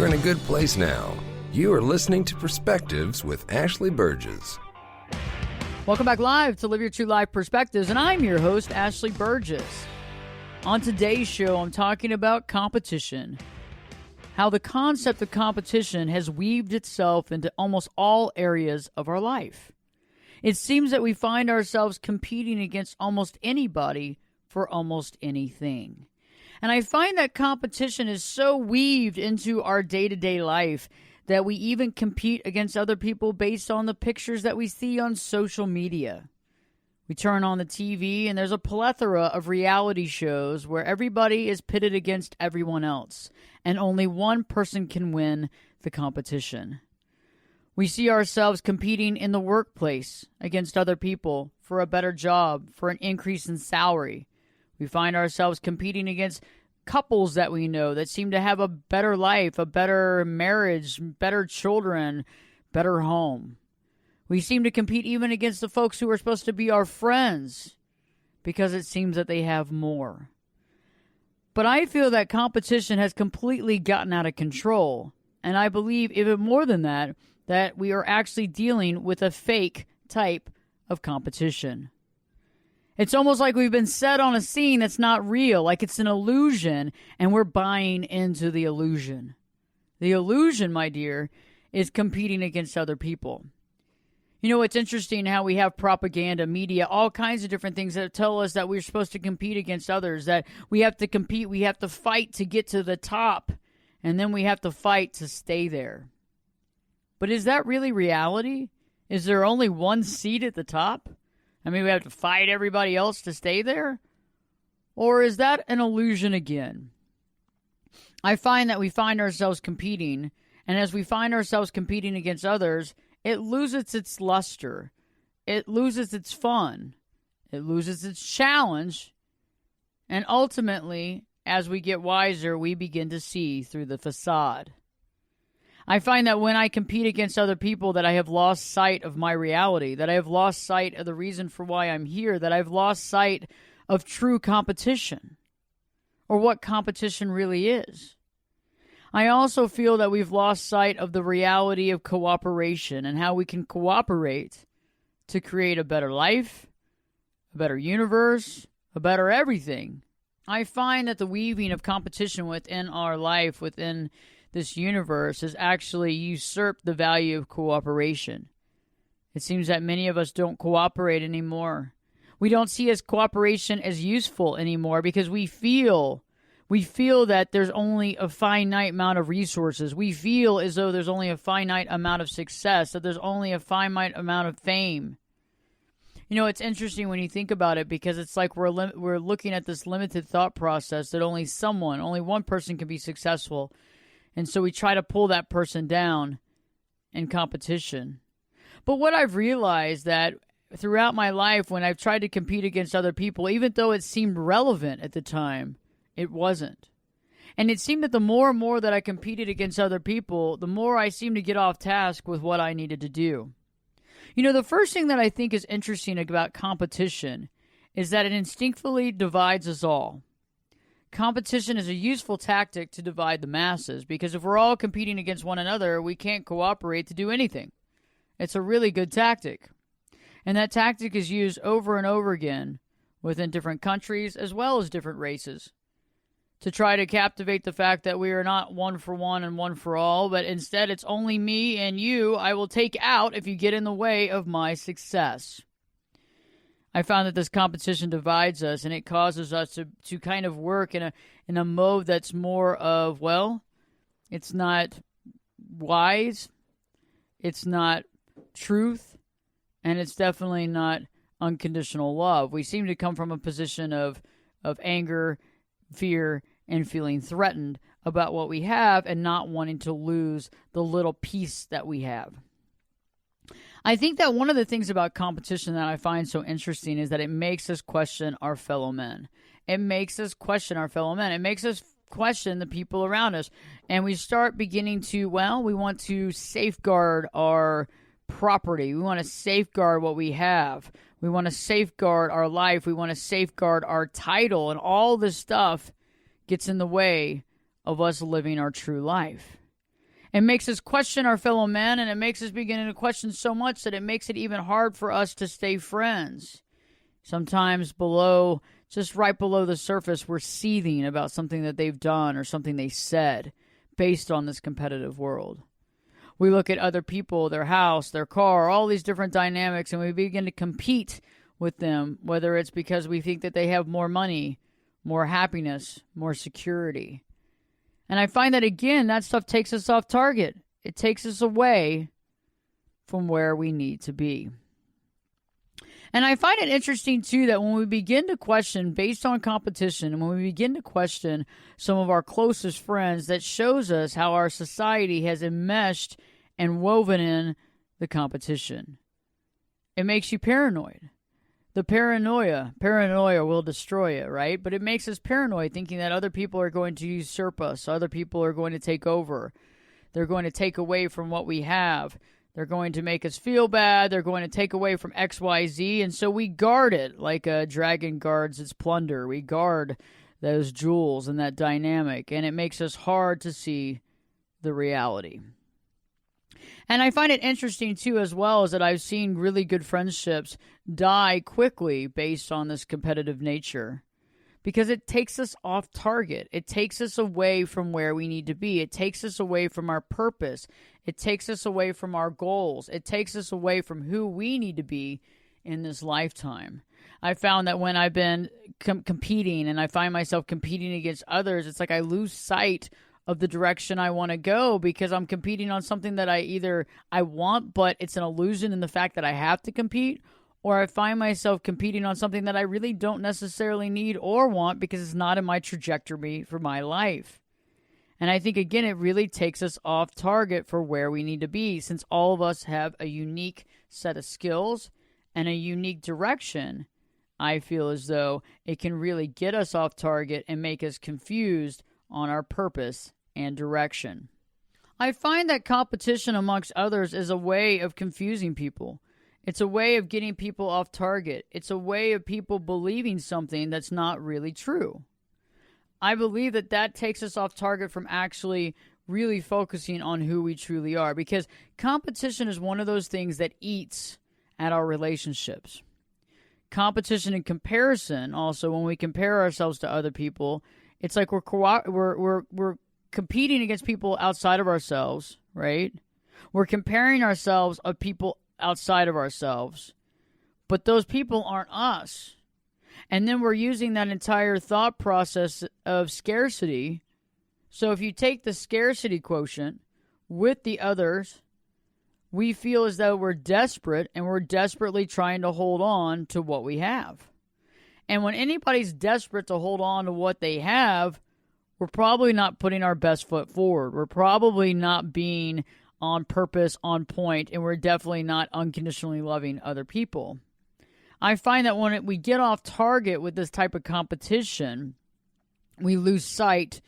You're in a good place now. You are listening to Perspectives with Ashley Burgess. Welcome back live to Live Your True Life Perspectives, and I'm your host, Ashley Burgess. On today's show, I'm talking about competition. How the concept of competition has weaved itself into almost all areas of our life. It seems that we find ourselves competing against almost anybody for almost anything. And I find that competition is so weaved into our day-to-day life that we even compete against other people based on the pictures that we see on social media. We turn on the TV and there's a plethora of reality shows where everybody is pitted against everyone else, and only one person can win the competition. We see ourselves competing in the workplace against other people for a better job, for an increase in salary. We find ourselves competing against couples that we know that seem to have a better life, a better marriage, better children, better home. We seem to compete even against the folks who are supposed to be our friends because it seems that they have more. But I feel that competition has completely gotten out of control. And I believe even more than that, that we are actually dealing with a fake type of competition. It's almost like we've been set on a scene that's not real, like it's an illusion, and we're buying into the illusion. The illusion, my dear, is competing against other people. You know, it's interesting how we have propaganda, media, all kinds of different things that tell us that we're supposed to compete against others, that we have to compete, we have to fight to get to the top, and then we have to fight to stay there. But is that really reality? Is there only one seat at the top? I mean, we have to fight everybody else to stay there? Or is that an illusion again? I find that we find ourselves competing, and as we find ourselves competing against others, it loses its luster. It loses its fun. It loses its challenge. And ultimately, as we get wiser, we begin to see through the facade. I find that when I compete against other people that I have lost sight of my reality, that I have lost sight of the reason for why I'm here, that I've lost sight of true competition, or what competition really is. I also feel that we've lost sight of the reality of cooperation and how we can cooperate to create a better life, a better universe, a better everything. I find that the weaving of competition within our life, within this universe, has actually usurped the value of cooperation. It seems that many of us don't cooperate anymore. We don't see as cooperation as useful anymore because we feel that there's only a finite amount of resources. We feel as though there's only a finite amount of success, that there's only a finite amount of fame. You know, it's interesting when you think about it because it's like we're looking at this limited thought process that only one person can be successful. And so we try to pull that person down in competition. But what I've realized that throughout my life when I've tried to compete against other people, even though it seemed relevant at the time, it wasn't. And it seemed that the more and more that I competed against other people, the more I seemed to get off task with what I needed to do. You know, the first thing that I think is interesting about competition is that it instinctively divides us all. Competition is a useful tactic to divide the masses because if we're all competing against one another, we can't cooperate to do anything. It's a really good tactic. And that tactic is used over and over again within different countries as well as different races to try to captivate the fact that we are not one for one and one for all, but instead it's only me and you I will take out if you get in the way of my success. I found that this competition divides us, and it causes us to kind of work in a mode that's more of, well, it's not wise, it's not truth, and it's definitely not unconditional love. We seem to come from a position of anger, fear, and feeling threatened about what we have and not wanting to lose the little piece that we have. I think that one of the things about competition that I find so interesting is that it makes us question our fellow men. It makes us question our fellow men. It makes us question the people around us. And we start beginning to, we want to safeguard our property. We want to safeguard what we have. We want to safeguard our life. We want to safeguard our title. And all this stuff gets in the way of us living our true life. It makes us question our fellow men, and it makes us begin to question so much that it makes it even hard for us to stay friends. Sometimes just right below the surface, we're seething about something that they've done or something they said based on this competitive world. We look at other people, their house, their car, all these different dynamics, and we begin to compete with them, whether it's because we think that they have more money, more happiness, more security. And I find that, again, that stuff takes us off target. It takes us away from where we need to be. And I find it interesting, too, that when we begin to question based on competition, and when we begin to question some of our closest friends, that shows us how our society has enmeshed and woven in the competition. It makes you paranoid. The paranoia will destroy it, right? But it makes us paranoid, thinking that other people are going to usurp us. Other people are going to take over. They're going to take away from what we have. They're going to make us feel bad. They're going to take away from X, Y, Z. And so we guard it like a dragon guards its plunder. We guard those jewels and that dynamic. And it makes us hard to see the reality. And I find it interesting, too, as well, is that I've seen really good friendships die quickly based on this competitive nature. Because it takes us off target. It takes us away from where we need to be. It takes us away from our purpose. It takes us away from our goals. It takes us away from who we need to be in this lifetime. I found that when I've been competing and I find myself competing against others, it's like I lose sight of the direction I want to go because I'm competing on something that I want, but it's an illusion in the fact that I have to compete, or I find myself competing on something that I really don't necessarily need or want because it's not in my trajectory for my life. And I think, again, it really takes us off target for where we need to be, since all of us have a unique set of skills and a unique direction. I feel as though it can really get us off target and make us confused on our purpose and direction. I find that competition amongst others is a way of confusing people. It's a way of getting people off target. It's a way of people believing something that's not really true. I believe that takes us off target from actually really focusing on who we truly are, because competition is one of those things that eats at our relationships. Competition and comparison, also, when we compare ourselves to other people, it's like we're competing against people outside of ourselves, right? We're comparing ourselves of people outside of ourselves, but those people aren't us. And then we're using that entire thought process of scarcity. So if you take the scarcity quotient with the others, we feel as though we're desperate and we're desperately trying to hold on to what we have. And when anybody's desperate to hold on to what they have, we're probably not putting our best foot forward. We're probably not being on purpose, on point, and we're definitely not unconditionally loving other people. I find that when we get off target with this type of competition, we lose sight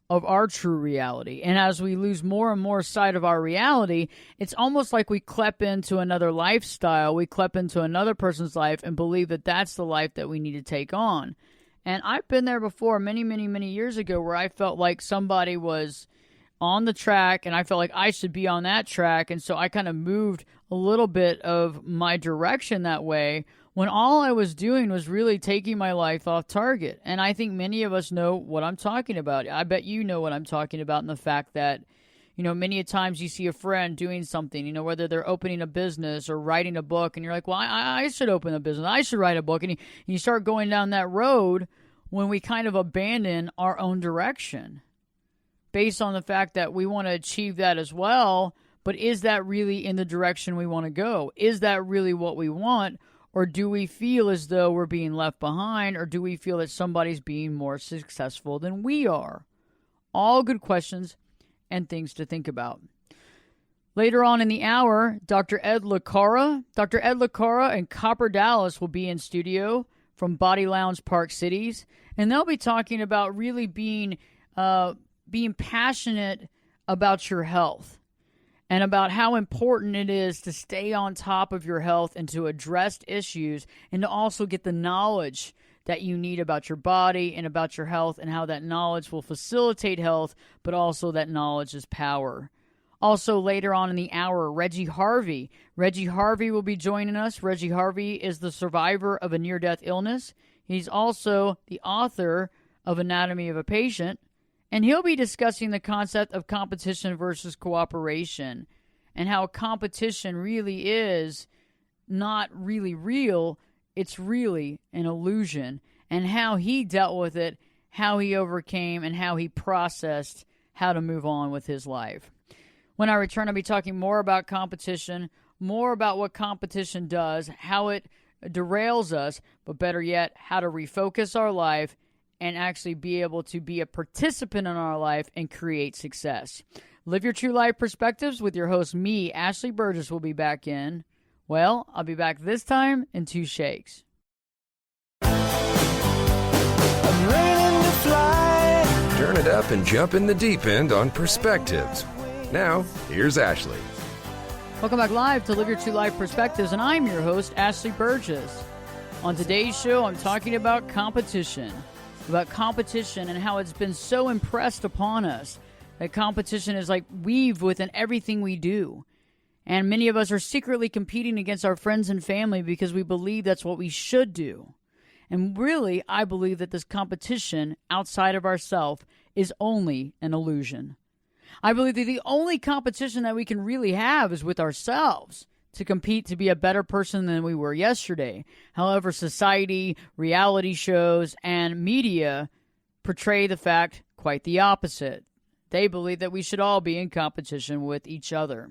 of our true reality. And as we lose more and more sight of our reality, it's almost like we clep into another lifestyle. We clep into another person's life and believe that that's the life that we need to take on. And I've been there before many, many, many years ago where I felt like somebody was on the track and I felt like I should be on that track. And so I kind of moved a little bit of my direction that way, when all I was doing was really taking my life off target. And I think many of us know what I'm talking about. I bet you know what I'm talking about, in the fact that, many a times you see a friend doing something, whether they're opening a business or writing a book, and you're like, well, I should open a business. I should write a book. And you start going down that road when we kind of abandon our own direction based on the fact that we want to achieve that as well. But is that really in the direction we want to go? Is that really what we want? Or do we feel as though we're being left behind? Or do we feel that somebody's being more successful than we are? All good questions and things to think about. Later on in the hour, Dr. Ed Cara and Copper Dallas will be in studio from Body Lounge Park Cities. And they'll be talking about really being passionate about your health, and about how important it is to stay on top of your health and to address issues, and to also get the knowledge that you need about your body and about your health, and how that knowledge will facilitate health, but also that knowledge is power. Also, later on in the hour, Reggie Harvey. Reggie Harvey will be joining us. Reggie Harvey is the survivor of a near-death illness. He's also the author of Anatomy of a Patient, and he'll be discussing the concept of competition versus cooperation and how competition really is not really real, it's really an illusion, and how he dealt with it, how he overcame, and how he processed how to move on with his life. When I return, I'll be talking more about competition, more about what competition does, how it derails us, but better yet, how to refocus our life and actually be able to be a participant in our life and create success. Live Your True Life Perspectives with your host, me, Ashley Burgess, will be back in. Well, I'll be back this time in 2 shakes. I'm ready to fly. Turn it up and jump in the deep end on Perspectives. Now, here's Ashley. Welcome back live to Live Your True Life Perspectives, and I'm your host, Ashley Burgess. On today's show, I'm talking about competition and how it's been so impressed upon us that competition is like weaved within everything we do. And many of us are secretly competing against our friends and family because we believe that's what we should do. And really, I believe that this competition outside of ourselves is only an illusion. I believe that the only competition that we can really have is with ourselves, to compete to be a better person than we were yesterday. However, society, reality shows, and media portray the fact quite the opposite. They believe that we should all be in competition with each other.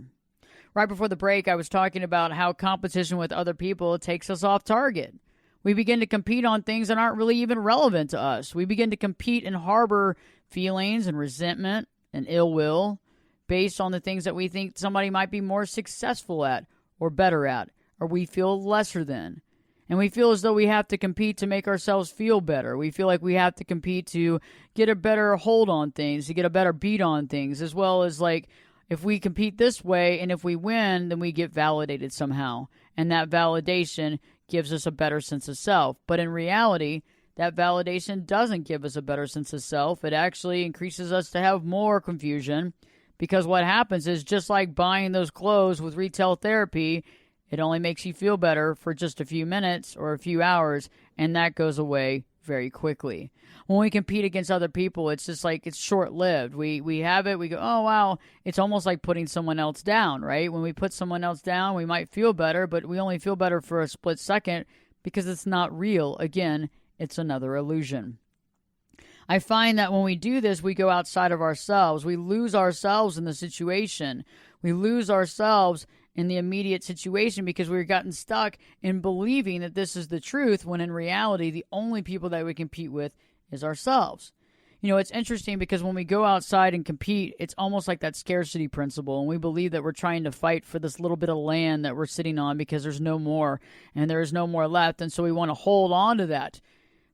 Right before the break, I was talking about how competition with other people takes us off target. We begin to compete on things that aren't really even relevant to us. We begin to compete and harbor feelings and resentment and ill will based on the things that we think somebody might be more successful at or better at, or we feel lesser than. And we feel as though we have to compete to make ourselves feel better. We feel like we have to compete to get a better hold on things, to get a better beat on things, as well as like if we compete this way and if we win, then we get validated somehow. And that validation gives us a better sense of self. But in reality, that validation doesn't give us a better sense of self. It actually increases us to have more confusion, because what happens is, just like buying those clothes with retail therapy, it only makes you feel better for just a few minutes or a few hours, and that goes away very quickly. When we compete against other people, it's just like it's short-lived. We have it, we go, oh, wow, it's almost like putting someone else down, right? When we put someone else down, we might feel better, but we only feel better for a split second because it's not real. Again, it's another illusion. I find that when we do this, we go outside of ourselves. We lose ourselves in the situation. We lose ourselves in the immediate situation because we've gotten stuck in believing that this is the truth, when in reality, the only people that we compete with is ourselves. You know, it's interesting because when we go outside and compete, it's almost like that scarcity principle, and we believe that we're trying to fight for this little bit of land that we're sitting on because there's no more, and there is no more left, and so we want to hold on to that.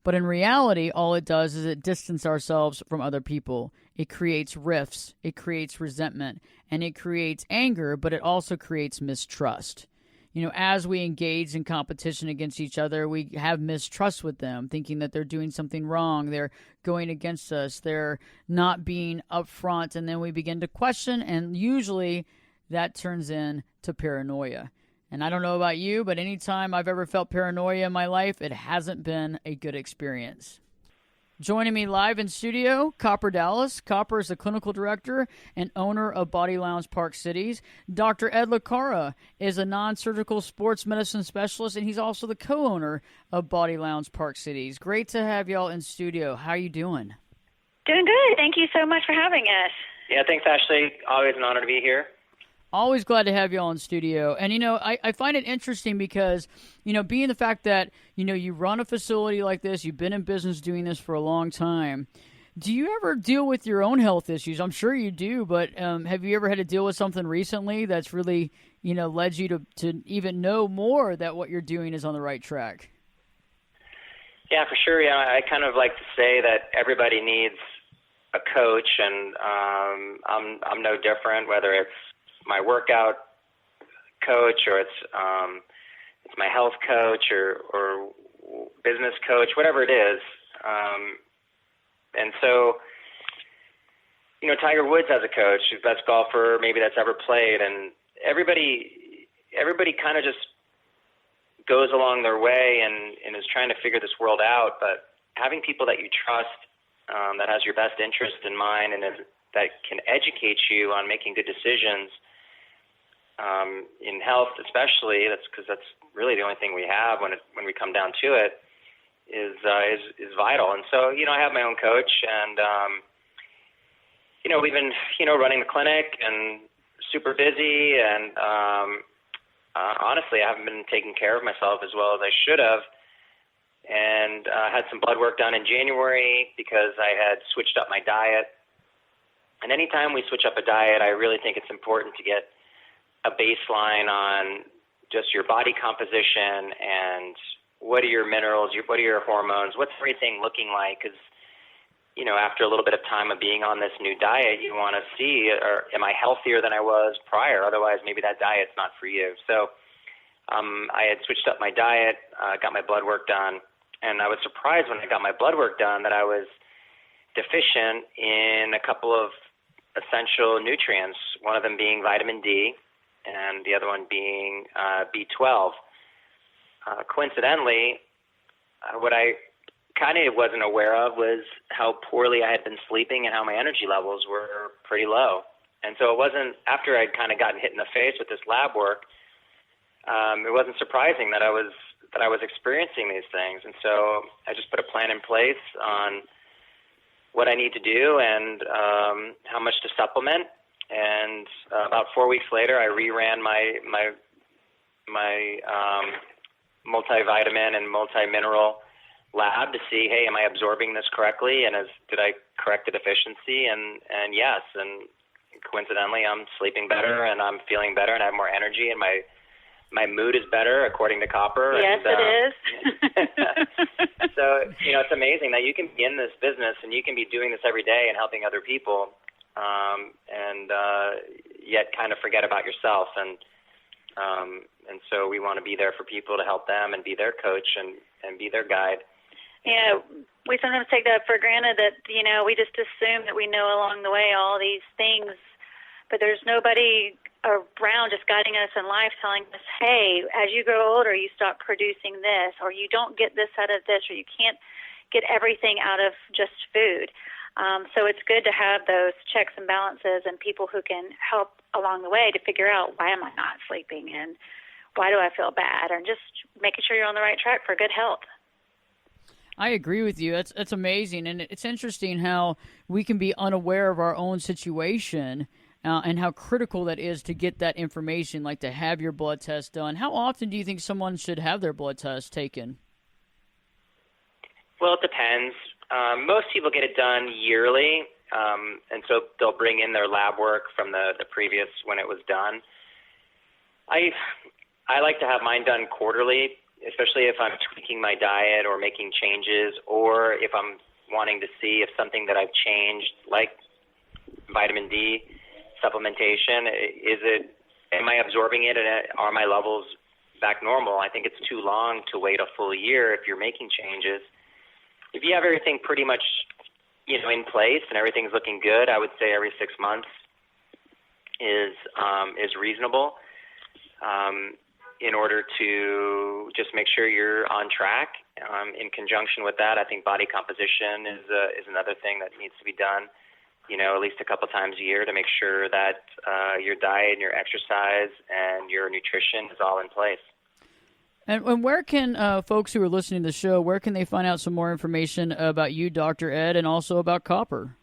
But in reality, all it does is it distances ourselves from other people. It creates rifts, it creates resentment, and it creates anger, but it also creates mistrust. You know, as we engage in competition against each other, we have mistrust with them, thinking that they're doing something wrong, they're going against us, they're not being upfront, and then we begin to question, and usually that turns into paranoia. And I don't know about you, but anytime I've ever felt paranoia in my life, it hasn't been a good experience. Joining me live in studio, Copper Dallas. Copper is the clinical director and owner of Body Lounge Park Cities. Dr. Ed Cara is a non-surgical sports medicine specialist, and he's also the co-owner of Body Lounge Park Cities. Great to have y'all in studio. How are you doing? Doing good. Thank you so much for having us. Yeah, thanks, Ashley. Always an honor to be here. Always glad to have you all in studio. And, you know, I find it interesting because, you know, being the fact that, you know, you run a facility like this, you've been in business doing this for a long time. Do you ever deal with your own health issues? I'm sure you do, but have you ever had to deal with something recently that's really, you know, led you to even know more that what you're doing is on the right track? Yeah, for sure. Yeah, I kind of like to say that everybody needs a coach, and I'm no different, whether it's my workout coach or it's my health coach or business coach, whatever it is. And so Tiger Woods has a coach, the best golfer maybe that's ever played, and everybody kind of just goes along their way and is trying to figure this world out. But having people that you trust, that has your best interest in mind, and that can educate you on making good decisions in health, especially, that's because that's really the only thing we have when we come down to it, is vital. And so, I have my own coach, and we've been running the clinic and super busy, and honestly, I haven't been taking care of myself as well as I should have. And had some blood work done in January because I had switched up my diet. And anytime we switch up a diet, I really think it's important to get a baseline on just your body composition and what are your minerals, what are your hormones, what's everything looking like? Because, after a little bit of time of being on this new diet, you want to see, am I healthier than I was prior? Otherwise, maybe that diet's not for you. So I had switched up my diet, got my blood work done, and I was surprised when I got my blood work done that I was deficient in a couple of essential nutrients, one of them being vitamin D and the other one being B12. Coincidentally, what I kind of wasn't aware of was how poorly I had been sleeping and how my energy levels were pretty low. And so it wasn't, after I'd kind of gotten hit in the face with this lab work, it wasn't surprising that I was experiencing these things. And so I just put a plan in place on what I need to do and how much to supplement. And about 4 weeks later, I reran my multivitamin and multi-mineral lab to see, hey, am I absorbing this correctly? And did I correct the deficiency? And yes. And coincidentally, I'm sleeping better and I'm feeling better and I have more energy and my mood is better, according to Copper. Yes, and, it is. So, it's amazing that you can be in this business and you can be doing this every day and helping other people, and yet kind of forget about yourself. And so we want to be there for people to help them and be their coach and be their guide. Yeah, we sometimes take that for granted that, we just assume that we know along the way all these things, but there's nobody around just guiding us in life telling us, hey, as you grow older, you stop producing this, or you don't get this out of this, or you can't get everything out of just food. So it's good to have those checks and balances and people who can help along the way to figure out, why am I not sleeping and why do I feel bad, and just making sure you're on the right track for good health. I agree with you. That's amazing. And it's interesting how we can be unaware of our own situation and how critical that is to get that information, like to have your blood test done. How often do you think someone should have their blood test taken? Well, it depends. Most people get it done yearly, and so they'll bring in their lab work from the previous when it was done. I like to have mine done quarterly, especially if I'm tweaking my diet or making changes, or if I'm wanting to see if something that I've changed, like vitamin D supplementation, am I absorbing it and are my levels back normal? I think it's too long to wait a full year if you're making changes. If you have everything pretty much, in place and everything's looking good, I would say every 6 months is reasonable. In order to just make sure you're on track. In conjunction with that, I think body composition is another thing that needs to be done, at least a couple times a year to make sure that your diet and your exercise and your nutrition is all in place. And where can folks who are listening to the show, where can they find out some more information about you, Dr. Ed, and also about Copper?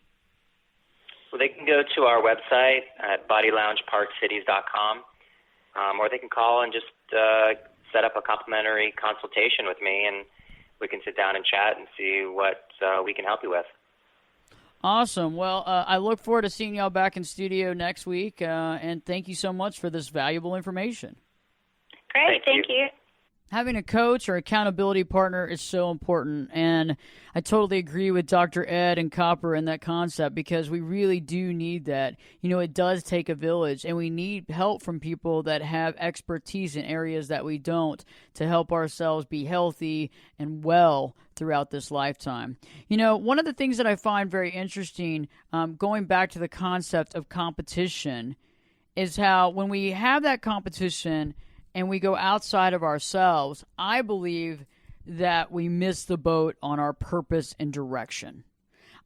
Well, they can go to our website at bodyloungeparkcities.com. Or they can call and just set up a complimentary consultation with me, and we can sit down and chat and see what we can help you with. Awesome. Well, I look forward to seeing y'all back in studio next week, and thank you so much for this valuable information. Great. Thank you. Having a coach or accountability partner is so important, and I totally agree with Dr. Ed and Copper in that concept, because we really do need that. You know, it does take a village, and we need help from people that have expertise in areas that we don't, to help ourselves be healthy and well throughout this lifetime. You know, one of the things that I find very interesting, going back to the concept of competition, is how when we have that competition and we go outside of ourselves, I believe that we miss the boat on our purpose and direction.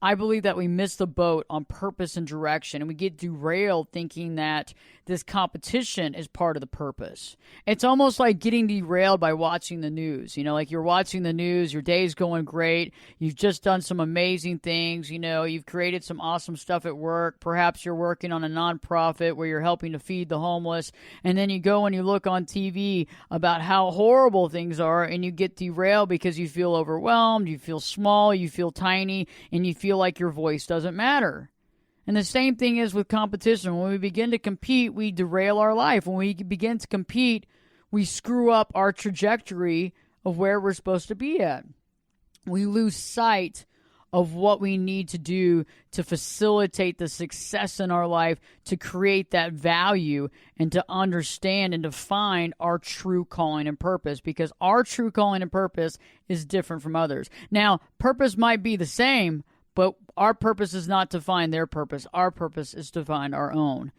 I believe that we miss the boat on purpose and direction, and we get derailed thinking that this competition is part of the purpose. It's almost like getting derailed by watching the news. You know, like you're watching the news, your day's going great, you've just done some amazing things, you know, you've created some awesome stuff at work, perhaps you're working on a nonprofit where you're helping to feed the homeless, and then you go and you look on TV about how horrible things are, and you get derailed because you feel overwhelmed, you feel small, you feel tiny, and you feel like your voice doesn't matter. And the same thing is with competition. When we begin to compete, we derail our life. When we begin to compete, we screw up our trajectory of where we're supposed to be at. We lose sight of what we need to do to facilitate the success in our life, to create that value, and to understand and define our true calling and purpose, because our true calling and purpose is different from others. Now, purpose might be the same, but our purpose is not to find their purpose. Our purpose is to find our own.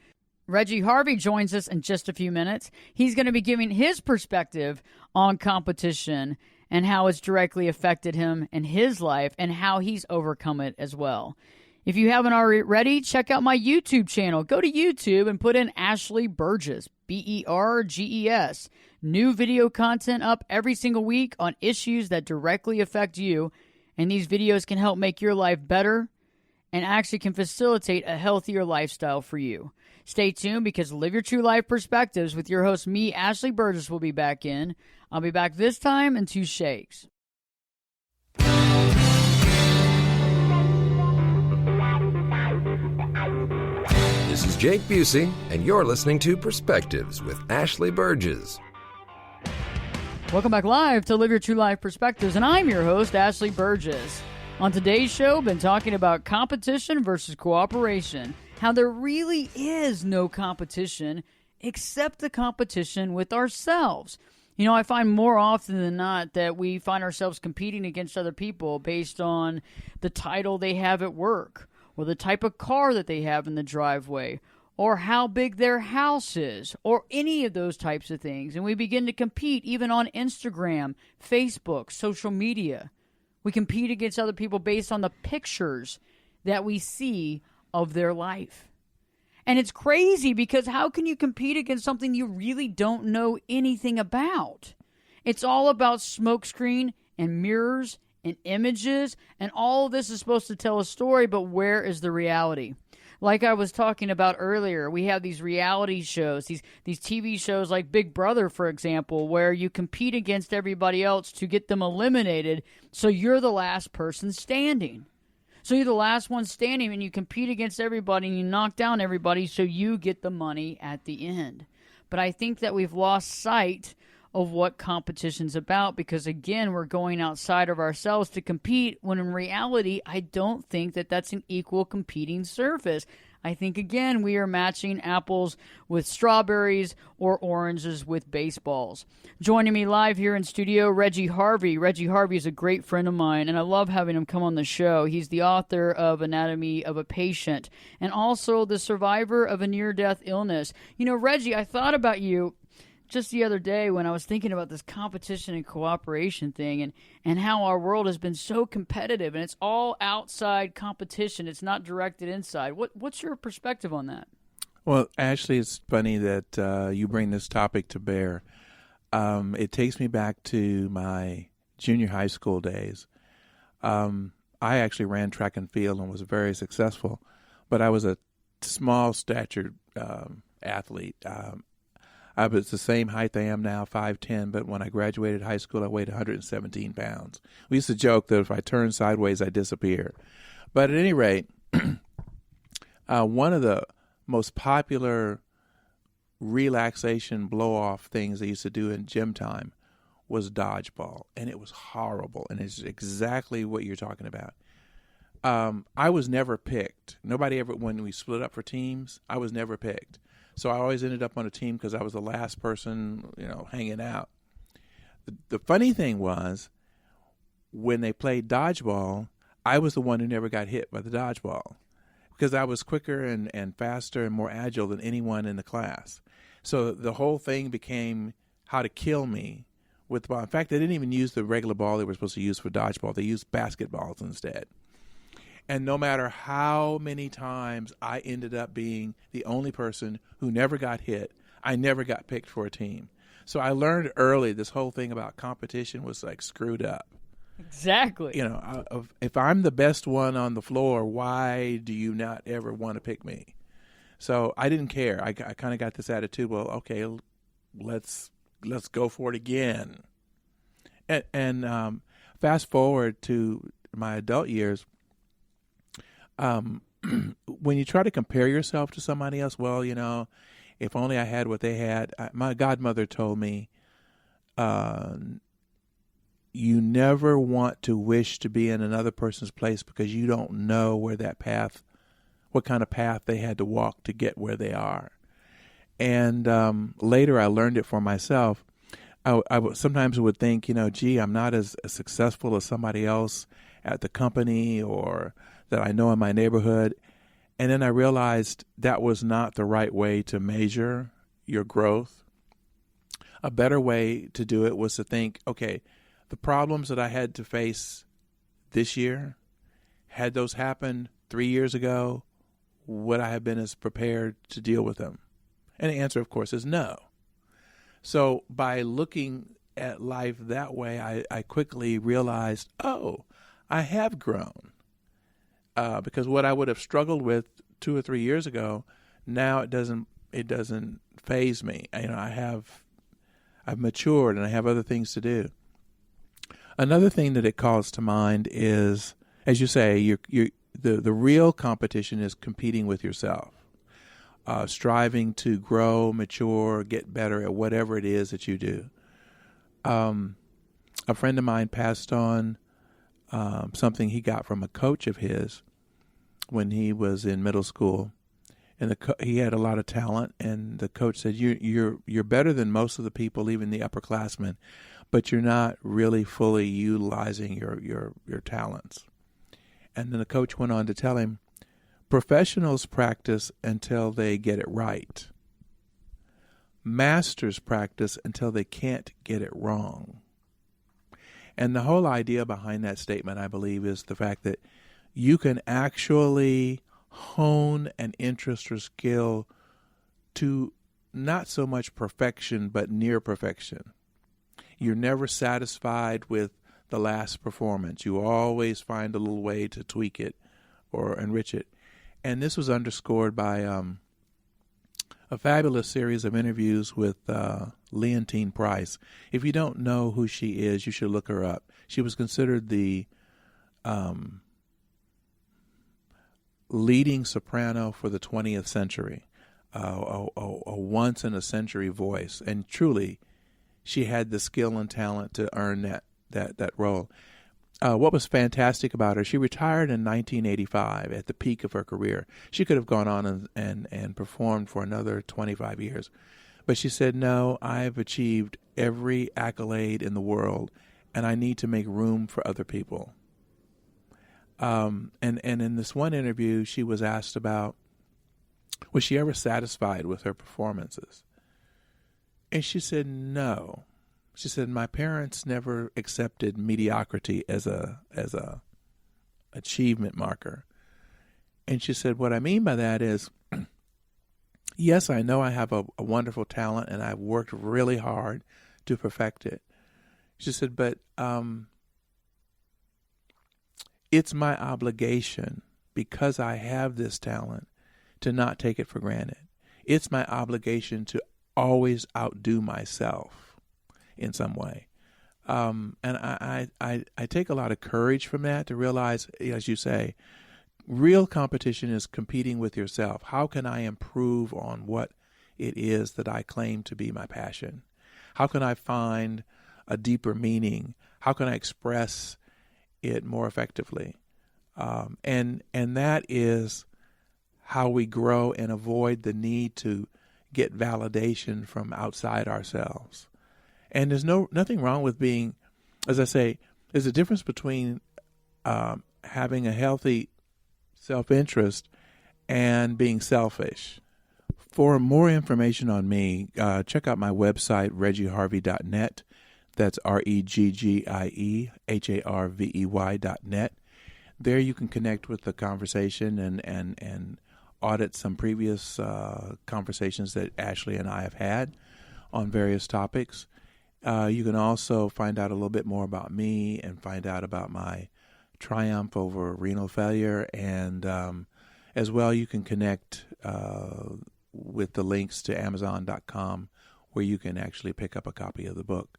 Reggie Harvey joins us in just a few minutes. He's going to be giving his perspective on competition and how it's directly affected him in his life and how he's overcome it as well. If you haven't already, check out my YouTube channel. Go to YouTube and put in Ashley Burgess, Berges. New video content up every single week on issues that directly affect you. And these videos can help make your life better and actually can facilitate a healthier lifestyle for you. Stay tuned, because Live Your True Life Perspectives with your host, me, Ashley Burgess, will be back in. I'll be back this time in 2 shakes. This is Jake Busey, and you're listening to Perspectives with Ashley Burgess. Welcome back live to Live Your True Life Perspectives, and I'm your host, Ashley Burgess. On today's show, I've been talking about competition versus cooperation, how there really is no competition except the competition with ourselves. You know, I find more often than not that we find ourselves competing against other people based on the title they have at work, or the type of car that they have in the driveway, or how big their house is, or any of those types of things. And we begin to compete even on Instagram, Facebook, social media. We compete against other people based on the pictures that we see of their life. And it's crazy, because how can you compete against something you really don't know anything about? It's all about smokescreen and mirrors and images, and all of this is supposed to tell a story, but where is the reality? Like I was talking about earlier, we have these reality shows, these TV shows like Big Brother, for example, where you compete against everybody else to get them eliminated, so you're the last person standing. So you're the last one standing, and you compete against everybody, and you knock down everybody, so you get the money at the end. But I think that we've lost sight of what competition's about, because, again, we're going outside of ourselves to compete, when in reality, I don't think that that's an equal competing surface. I think, again, we are matching apples with strawberries or oranges with baseballs. Joining me live here in studio, Reggie Harvey. Reggie Harvey is a great friend of mine, and I love having him come on the show. He's the author of Anatomy of a Patient, and also the survivor of a near-death illness. You know, Reggie, I thought about you just the other day when I was thinking about this competition and cooperation thing, and how our world has been so competitive, and it's all outside competition. It's not directed inside. What's your perspective on that? Well, Ashley, it's funny that you bring this topic to bear. It takes me back to my junior high school days. I actually ran track and field and was very successful, but I was a small statured athlete. I was the same height I am now, 5'10", but when I graduated high school, I weighed 117 pounds. We used to joke that if I turned sideways, I disappear. But at any rate, one of the most popular relaxation blow-off things I used to do in gym time was dodgeball, and it was horrible, and it's exactly what you're talking about. I was never picked. Nobody ever, when we split up for teams, I was never picked. So I always ended up on a team because I was the last person, hanging out. The funny thing was, when they played dodgeball, I was the one who never got hit by the dodgeball because I was quicker and faster and more agile than anyone in the class. So the whole thing became how to kill me with the ball. In fact, they didn't even use the regular ball they were supposed to use for dodgeball. They used basketballs instead. And no matter how many times I ended up being the only person who never got hit, I never got picked for a team. So I learned early this whole thing about competition was like screwed up. Exactly. If I'm the best one on the floor, why do you not ever want to pick me? So I didn't care. I kind of got this attitude, well, okay, let's go for it again. And fast forward to my adult years, when you try to compare yourself to somebody else, well, if only I had what they had. My godmother told me, you never want to wish to be in another person's place because you don't know what kind of path they had to walk to get where they are. And later I learned it for myself. I sometimes would think, gee, I'm not as successful as somebody else at the company or that I know in my neighborhood. And then I realized that was not the right way to measure your growth. A better way to do it was to think, okay, the problems that I had to face this year, had those happened 3 years ago, would I have been as prepared to deal with them? And the answer, of course, is no. So by looking at life that way, I quickly realized, I have grown. Because what I would have struggled with 2 or 3 years ago, now it doesn't faze me. I've matured and I have other things to do. Another thing that it calls to mind is, as you say, the real competition is competing with yourself, striving to grow, mature, get better at whatever it is that you do. A friend of mine passed on something he got from a coach of his when he was in middle school, and he had a lot of talent. And the coach said, "You're better than most of the people, even the upperclassmen, but you're not really fully utilizing your talents." And then the coach went on to tell him, "Professionals practice until they get it right. Masters practice until they can't get it wrong." And the whole idea behind that statement, I believe, is the fact that you can actually hone an interest or skill to not so much perfection, but near perfection. You're never satisfied with the last performance. You always find a little way to tweak it or enrich it. And this was underscored by a fabulous series of interviews with Leontine Price. If you don't know who she is, you should look her up. She was considered the leading soprano for the 20th century, a once-in-a-century voice. And truly, she had the skill and talent to earn that role. What was fantastic about her, she retired in 1985 at the peak of her career. She could have gone on and performed for another 25 years. But she said, "No, I've achieved every accolade in the world, and I need to make room for other people." And in this one interview, she was asked about, was she ever satisfied with her performances? And she said, no. She said, my parents never accepted mediocrity as a achievement marker. And she said, what I mean by that is, yes, I know I have a wonderful talent and I've worked really hard to perfect it. She said, but it's my obligation, because I have this talent, to not take it for granted. It's my obligation to always outdo myself in some way. And I take a lot of courage from that to realize, as you say, real competition is competing with yourself. How can I improve on what it is that I claim to be my passion? How can I find a deeper meaning? How can I express it more effectively? And that is how we grow and avoid the need to get validation from outside ourselves. And there's nothing wrong with being, as I say, there's a difference between having a healthy self-interest and being selfish. For more information on me, check out my website, reggieharvey.net. That's ReggieHarvey.net. There you can connect with the conversation and audit some previous conversations that Ashley and I have had on various topics. You can also find out a little bit more about me and find out about my triumph over renal failure. And as well, you can connect with the links to Amazon.com where you can actually pick up a copy of the book.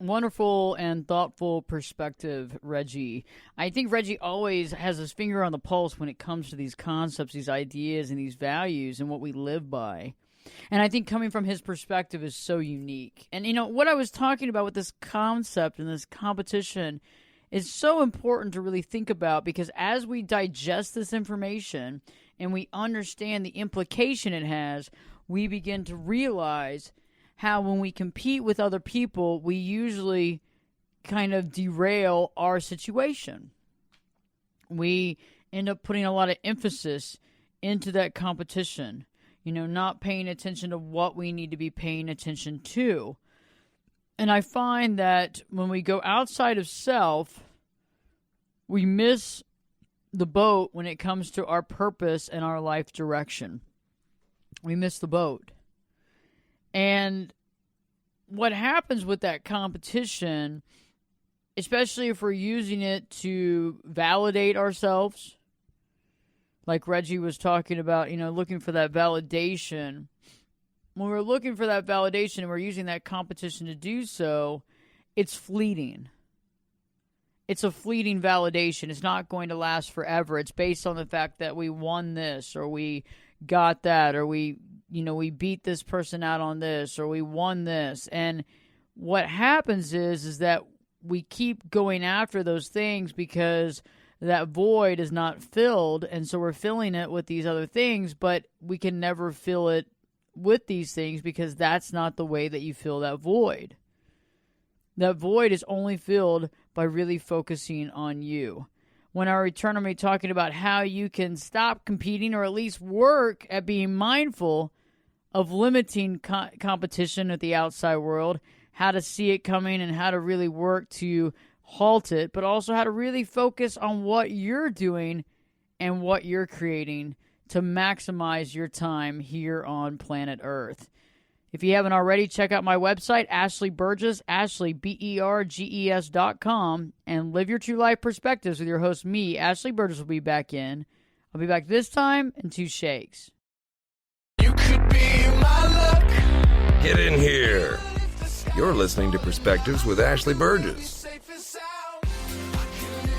Wonderful and thoughtful perspective, Reggie. I think Reggie always has his finger on the pulse when it comes to these concepts, these ideas, and these values and what we live by. And I think coming from his perspective is so unique. And, what I was talking about with this concept and this competition is so important to really think about, because as we digest this information and we understand the implication it has, we begin to realize how when we compete with other people, we usually kind of derail our situation. We end up putting a lot of emphasis into that competition, not paying attention to what we need to be paying attention to. And I find that when we go outside of self, we miss the boat when it comes to our purpose and our life direction. We miss the boat. And what happens with that competition, especially if we're using it to validate ourselves, like Reggie was talking about, looking for that validation. When we're looking for that validation and we're using that competition to do so, it's fleeting. It's a fleeting validation. It's not going to last forever. It's based on the fact that we won this, or we got that, or we beat this person out on this, or we won this. And what happens is that we keep going after those things because that void is not filled, and so we're filling it with these other things, but we can never fill it with these things because that's not the way that you fill that void. That void is only filled by really focusing on you. When I return, I'm going to be talking about how you can stop competing, or at least work at being mindful of limiting competition at the outside world, how to see it coming and how to really work to halt it, but also how to really focus on what you're doing and what you're creating to maximize your time here on planet Earth. If you haven't already, check out my website, Ashley Burgess, AshleyBerges.com, and live your true life perspectives with your host, me, Ashley Burgess, will be back in. I'll be back this time in 2 shakes. You could be my luck. Get in here. You're listening to Perspectives with Ashley Burgess.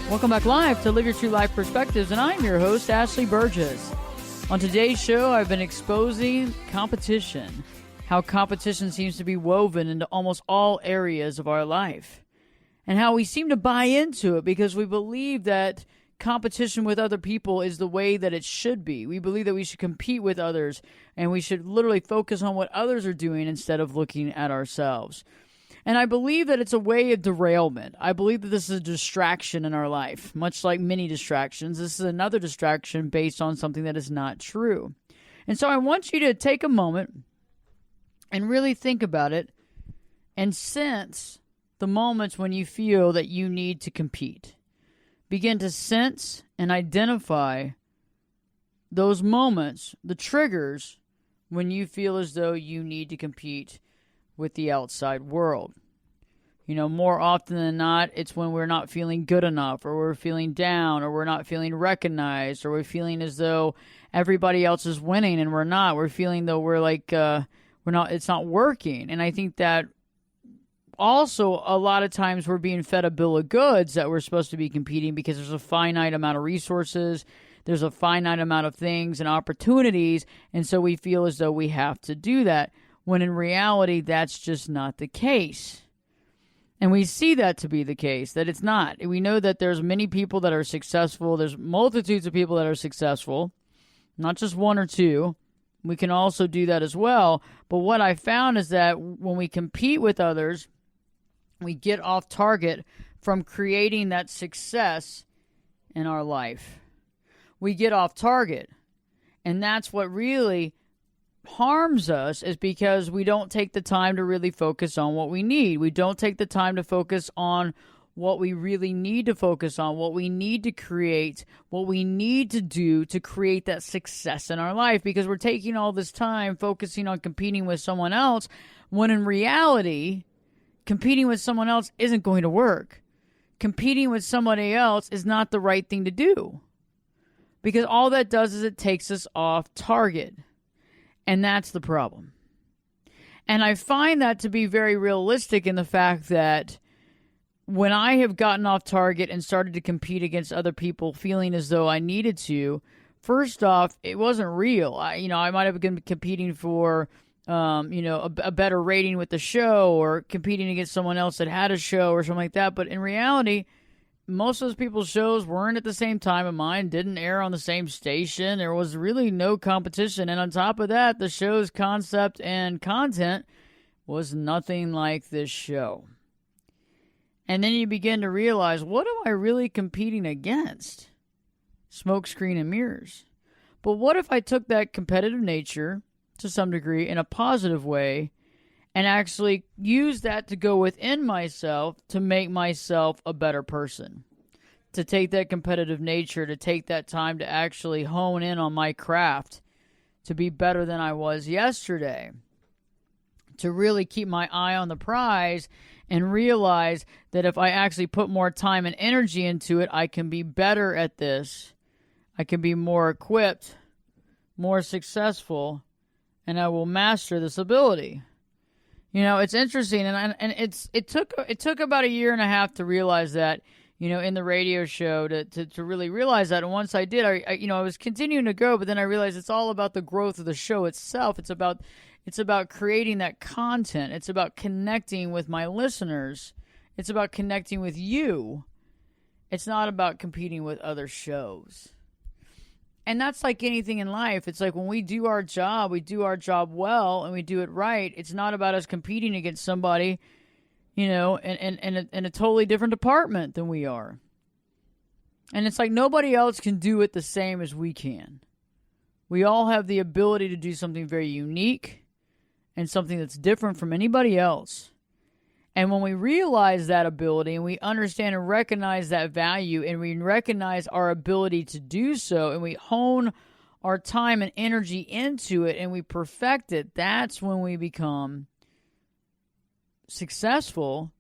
Welcome back live to Live Your True Life Perspectives, and I'm your host, Ashley Burgess. On today's show, I've been exposing competition, how competition seems to be woven into almost all areas of our life, and how we seem to buy into it because we believe that competition with other people is the way that it should be. We believe that we should compete with others, and we should literally focus on what others are doing instead of looking at ourselves. And I believe that it's a way of derailment. I believe that this is a distraction in our life, much like many distractions. This is another distraction based on something that is not true. And so I want you to take a moment and really think about it and sense the moments when you feel that you need to compete. Begin to sense and identify those moments, the triggers, when you feel as though you need to compete with the outside world. More often than not, it's when we're not feeling good enough, or we're feeling down, or we're not feeling recognized, or we're feeling as though everybody else is winning and we're not. We're feeling though we're like, it's not working. And I think that also a lot of times we're being fed a bill of goods that we're supposed to be competing because there's a finite amount of resources, there's a finite amount of things and opportunities, and so we feel as though we have to do that, when in reality that's just not the case. And we see that to be the case, that it's not. We know that there's many people that are successful. There's multitudes of people that are successful, not just one or two. We can also do that as well. But what I found is that when we compete with others, we get off target from creating that success in our life. We get off target. And that's what really harms us, is because we don't take the time to really focus on what we need. We don't take the time to focus on what we really need to focus on, what we need to create, what we need to do to create that success in our life, because we're taking all this time focusing on competing with someone else, when in reality, competing with someone else isn't going to work. Competing with somebody else is not the right thing to do, because all that does is it takes us off target. And that's the problem. And I find that to be very realistic in the fact that when I have gotten off target and started to compete against other people feeling as though I needed to, first off, it wasn't real. I might have been competing for, a better rating with the show, or competing against someone else that had a show or something like that. But in reality, most of those people's shows weren't at the same time of mine, didn't air on the same station. There was really no competition. And on top of that, the show's concept and content was nothing like this show. And then you begin to realize, what am I really competing against? Smoke, screen, and mirrors. But what if I took that competitive nature, to some degree, in a positive way, and actually use that to go within myself to make myself a better person? To take that competitive nature, to take that time to actually hone in on my craft, to be better than I was yesterday, to really keep my eye on the prize and realize that if I actually put more time and energy into it, I can be better at this. I can be more equipped, more successful, and I will master this ability. It's interesting, and it took about a year and a half to realize that, in the radio show, to really realize that. And once I did, I was continuing to go, but then I realized it's all about the growth of the show itself. It's about creating that content. It's about connecting with my listeners. It's about connecting with you. It's not about competing with other shows. And that's like anything in life. It's like when we do our job well, and we do it right. It's not about us competing against somebody, in a totally different department than we are. And it's like nobody else can do it the same as we can. We all have the ability to do something very unique and something that's different from anybody else. And when we realize that ability, and we understand and recognize that value, and we recognize our ability to do so, and we hone our time and energy into it, and we perfect it, that's when we become successful.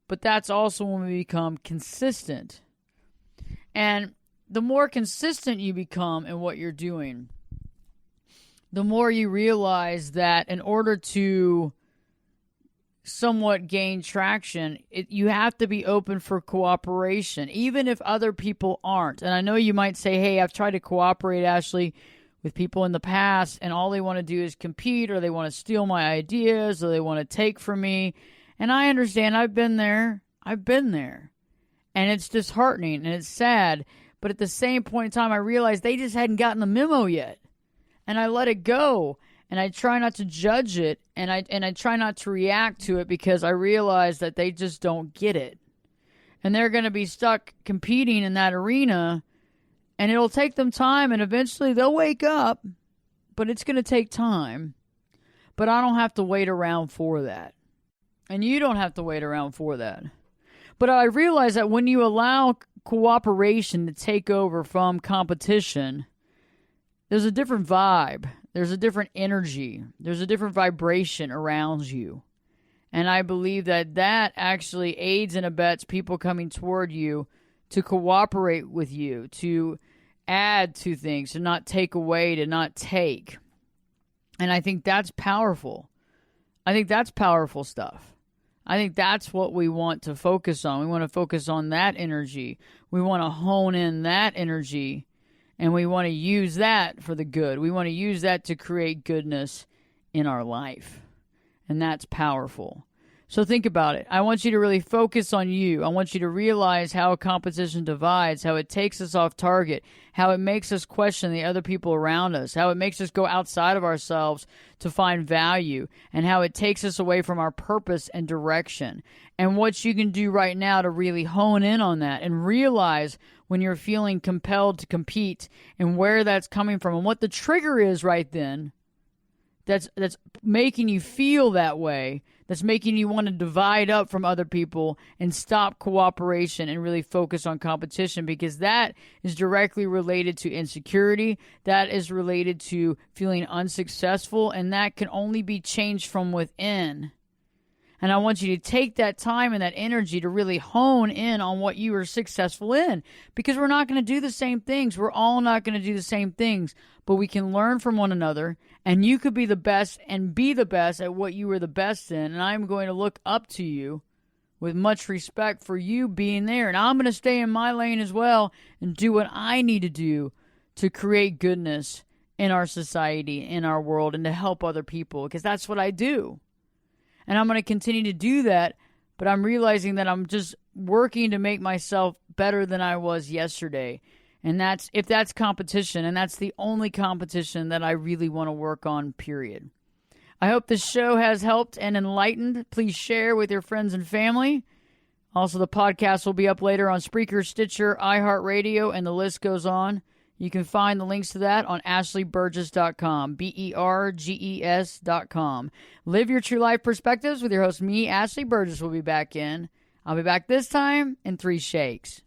But that's also when we become consistent. And the more consistent you become in what you're doing, the more you realize that in order to somewhat gain traction, you have to be open for cooperation, even if other people aren't. And I know you might say, hey, I've tried to cooperate, Ashley, with people in the past, and all they want to do is compete, or they want to steal my ideas, or they want to take from me. And I understand. I've been there. And it's disheartening, and it's sad. But at the same point in time, I realized they just hadn't gotten the memo yet. And I let it go. And I try not to judge it, and I try not to react to it, because I realize that they just don't get it. And they're going to be stuck competing in that arena, and it'll take them time, and eventually they'll wake up, but it's going to take time. But I don't have to wait around for that. And you don't have to wait around for that. But I realize that when you allow cooperation to take over from competition, there's a different vibe. There's a different energy. There's a different vibration around you. And I believe that that actually aids and abets people coming toward you to cooperate with you, to add to things, to not take away, to not take. And I think that's powerful. I think that's powerful stuff. I think that's what we want to focus on. We want to focus on that energy. We want to hone in that energy. And we want to use that for the good. We want to use that to create goodness in our life. And that's powerful. So think about it. I want you to really focus on you. I want you to realize how competition divides, how it takes us off target, how it makes us question the other people around us, how it makes us go outside of ourselves to find value, and how it takes us away from our purpose and direction. And what you can do right now to really hone in on that and realize when you're feeling compelled to compete and where that's coming from and what the trigger is right then that's making you feel that way, that's making you want to divide up from other people and stop cooperation and really focus on competition, because that is directly related to insecurity, that is related to feeling unsuccessful, and that can only be changed from within. And I want you to take that time and that energy to really hone in on what you are successful in, because we're not going to do the same things. We're all not going to do the same things, but we can learn from one another, and you could be the best and be the best at what you are the best in. And I'm going to look up to you with much respect for you being there. And I'm going to stay in my lane as well and do what I need to do to create goodness in our society, in our world, and to help other people, because that's what I do. And I'm going to continue to do that, but I'm realizing that I'm just working to make myself better than I was yesterday. And if that's competition, and that's the only competition that I really want to work on, period. I hope this show has helped and enlightened. Please share with your friends and family. Also, the podcast will be up later on Spreaker, Stitcher, iHeartRadio, and the list goes on. You can find the links to that on AshleyBurgess.com, BERGES.com. Live your true life perspectives with your host, me, Ashley Burgess, will be back in. I'll be back this time in 3 shakes.